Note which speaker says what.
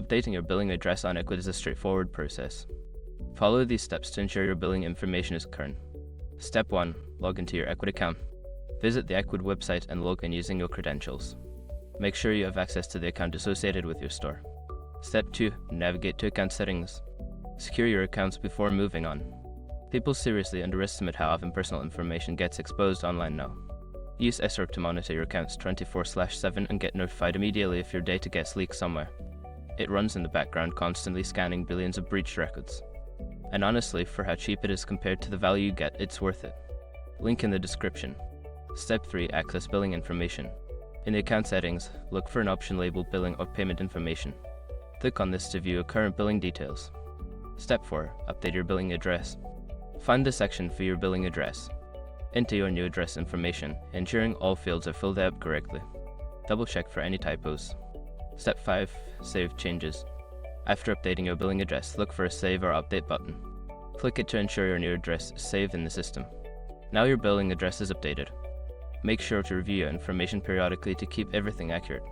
Speaker 1: Updating your billing address on Ecwid is a straightforward process. Follow these steps to ensure your billing information is current. Step 1. Log into your Ecwid account. Visit the Ecwid website and log in using your credentials. Make sure you have access to the account associated with your store. Step 2. Navigate to account settings. Secure your accounts before moving on. People seriously underestimate how often personal information gets exposed online now. Use SRP to monitor your accounts 24/7 and get notified immediately if your data gets leaked somewhere. It runs in the background, constantly scanning billions of breached records. And honestly, for how cheap it is compared to the value you get, it's worth it. Link in the description. Step 3. Access billing information. In the account settings, look for an option labeled Billing or Payment Information. Click on this to view your current billing details. Step 4. Update your billing address. Find the section for your billing address. Enter your new address information, ensuring all fields are filled out correctly. Double check for any typos. Step 5. Save changes. After updating your billing address, look for a Save or Update button. Click it to ensure your new address is saved in the system. Now your billing address is updated. Make sure to review your information periodically to keep everything accurate.